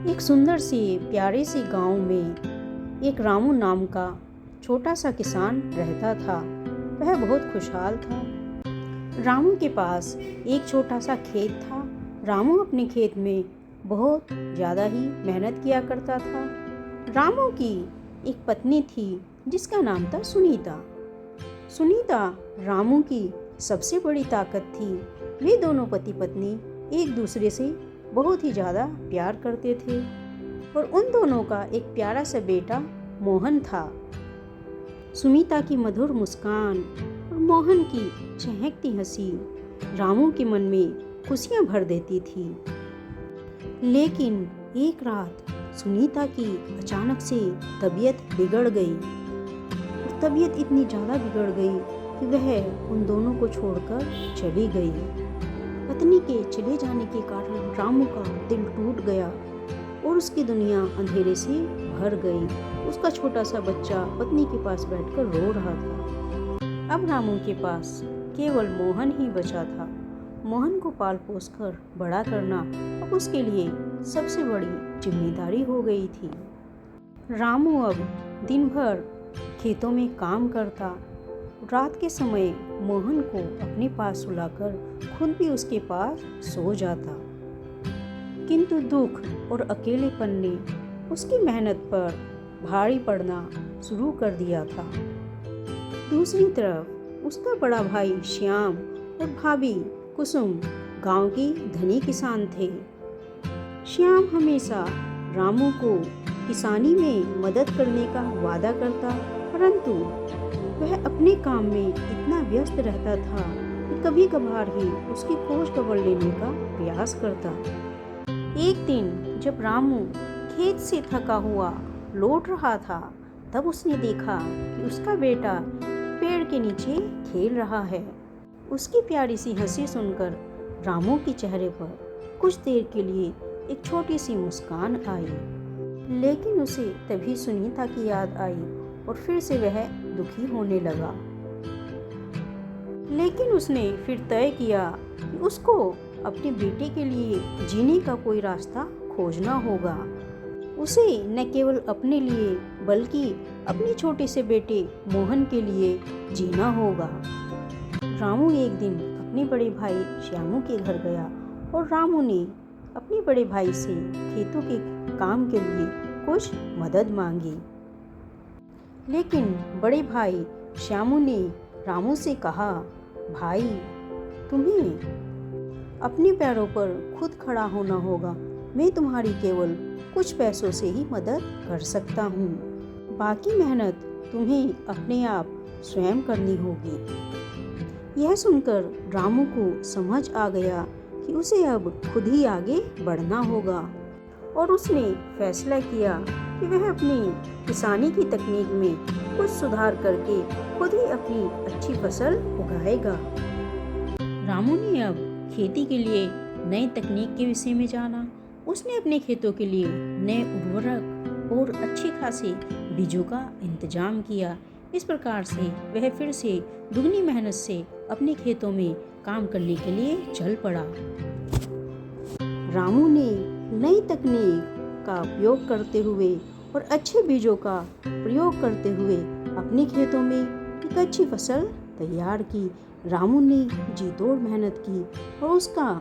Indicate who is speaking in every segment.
Speaker 1: एक सुंदर सी प्यारे सी गांव में एक रामू नाम का छोटा सा किसान रहता था। वह बहुत खुशहाल था। रामू के पास एक छोटा सा खेत था। रामू अपने खेत में बहुत ज़्यादा ही मेहनत किया करता था। रामू की एक पत्नी थी जिसका नाम था सुनीता। सुनीता रामू की सबसे बड़ी ताकत थी। वे दोनों पति पत्नी एक दूसरे से बहुत ही ज़्यादा प्यार करते थे और उन दोनों का एक प्यारा सा बेटा मोहन था। सुनीता की मधुर मुस्कान और मोहन की चहकती हंसी रामू के मन में खुशियां भर देती थी। लेकिन एक रात सुनीता की अचानक से तबीयत बिगड़ गई और तबीयत इतनी ज़्यादा बिगड़ गई कि वह उन दोनों को छोड़कर चली गई। पत्नी के चले जाने के कारण रामू का दिल टूट गया और उसकी दुनिया अंधेरे से भर गई। उसका छोटा सा बच्चा पत्नी के पास बैठकर रो रहा था। अब रामू के पास केवल मोहन ही बचा था। मोहन को पाल पोस कर बड़ा करना अब उसके लिए सबसे बड़ी जिम्मेदारी हो गई थी। रामू अब दिन भर खेतों में काम करता। रात के समय मोहन को अपने पास सुलाकर खुद भी उसके पास सो जाता। किंतु दुख और अकेलेपन ने उसकी मेहनत पर भारी पड़ना शुरू कर दिया था। दूसरी तरफ उसका बड़ा भाई श्याम और भाभी कुसुम गांव की धनी किसान थे। श्याम हमेशा रामू को किसानी में मदद करने का वादा करता, परंतु वह अपने काम में इतना व्यस्त रहता था कि कभी कभार ही उसकी खोज खबर लेने का प्रयास करता। एक दिन जब रामू खेत से थका हुआ लौट रहा था, तब उसने देखा कि उसका बेटा पेड़ के नीचे खेल रहा है। उसकी प्यारी सी हंसी सुनकर रामू के चेहरे पर कुछ देर के लिए एक छोटी सी मुस्कान आई, लेकिन उसे तभी सुनीता की याद आई और फिर से वह दुखी होने लगा। लेकिन उसने फिर तय किया कि उसको अपने बेटे के लिए जीने का कोई रास्ता खोजना होगा। उसे न केवल अपने लिए बल्कि अपने छोटे से बेटे मोहन के लिए जीना होगा। रामू एक दिन अपने बड़े भाई श्यामू के घर गया और रामू ने अपने बड़े भाई से खेतों के काम के लिए कुछ मदद मांगी। लेकिन बड़े भाई श्यामू ने रामू से कहा, भाई तुम्हें अपने पैरों पर खुद खड़ा होना होगा। मैं तुम्हारी केवल कुछ पैसों से ही मदद कर सकता हूँ। बाकी मेहनत तुम्हें अपने आप स्वयं करनी होगी। यह सुनकर रामू को समझ आ गया कि उसे अब खुद ही आगे बढ़ना होगा और उसने फैसला किया कि वह अपनी किसानी की तकनीक में कुछ सुधार करके खुद ही अपनी अच्छी फसल उगाएगा। रामू ने अब खेती के लिए नई तकनीक के विषय में जाना। उसने अपने खेतों के लिए नए उर्वरक और अच्छे खासे बीजों का इंतजाम किया। इस प्रकार से वह फिर से दुगनी मेहनत से अपने खेतों में काम करने के लिए चल पड़ा। रामू ने नई तकनीक का उपयोग करते हुए और अच्छे बीजों का प्रयोग करते हुए अपने खेतों में एक अच्छी फसल तैयार की। रामू ने जी तोड़ मेहनत की और उसका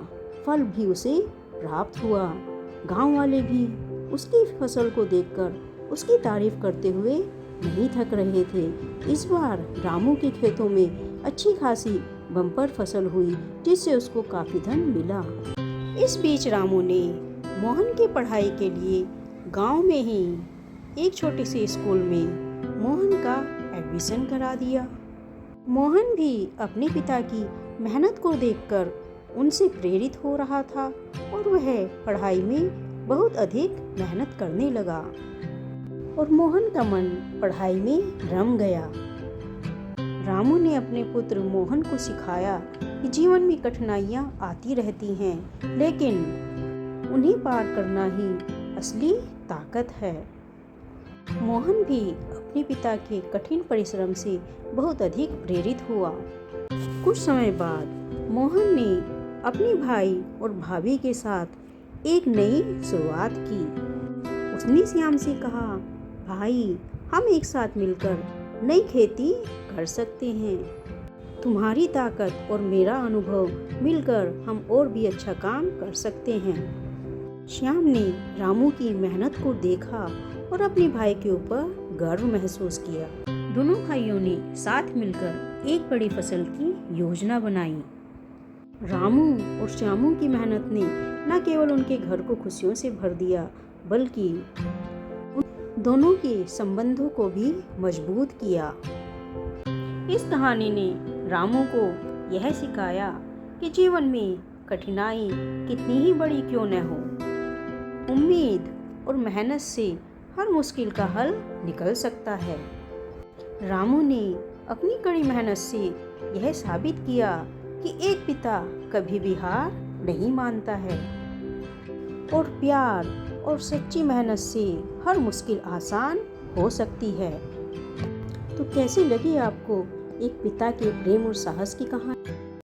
Speaker 1: फल भी उसे प्राप्त हुआ। गांव वाले भी उसकी फसल को देखकर उसकी तारीफ करते हुए नहीं थक रहे थे। इस बार रामू के खेतों में अच्छी खासी बम्पर फसल हुई, जिससे उसको काफी धन मिला। इस बीच रामू ने मोहन की पढ़ाई के लिए गांव में ही एक छोटे से स्कूल में मोहन का एडमिशन करा दिया। मोहन भी अपने पिता की मेहनत को देखकर उनसे प्रेरित हो रहा था और वह पढ़ाई में बहुत अधिक मेहनत करने लगा और मोहन का मन पढ़ाई में रम गया। रामू ने अपने पुत्र मोहन को सिखाया कि जीवन में कठिनाइयाँ आती रहती हैं, लेकिन उन्हें पार करना ही असली ताकत है। मोहन भी अपने पिता के कठिन परिश्रम से बहुत अधिक प्रेरित हुआ। कुछ समय बाद मोहन ने अपने भाई और भाभी के साथ एक नई शुरुआत की। उसने श्याम से कहा, भाई, हम एक साथ मिलकर नई खेती कर सकते हैं। तुम्हारी ताकत और मेरा अनुभव मिलकर हम और भी अच्छा काम कर सकते हैं। श्याम ने रामू की मेहनत को देखा और अपने भाई के ऊपर गर्व महसूस किया। दोनों भाइयों ने साथ मिलकर एक बड़ी फसल की योजना बनाई। रामू और श्यामू की मेहनत ने न केवल उनके घर को खुशियों से भर दिया, बल्कि दोनों के संबंधों को भी मजबूत किया। इस कहानी ने रामू को यह सिखाया कि जीवन में कठिनाई कितनी ही बड़ी क्यों न हो, उम्मीद और मेहनत से हर मुश्किल का हल निकल सकता है। रामू ने अपनी कड़ी मेहनत से यह साबित किया कि एक पिता कभी भी हार नहीं मानता है और प्यार और सच्ची मेहनत से हर मुश्किल आसान हो सकती है। तो कैसी लगी आपको एक पिता के प्रेम और साहस की कहानी?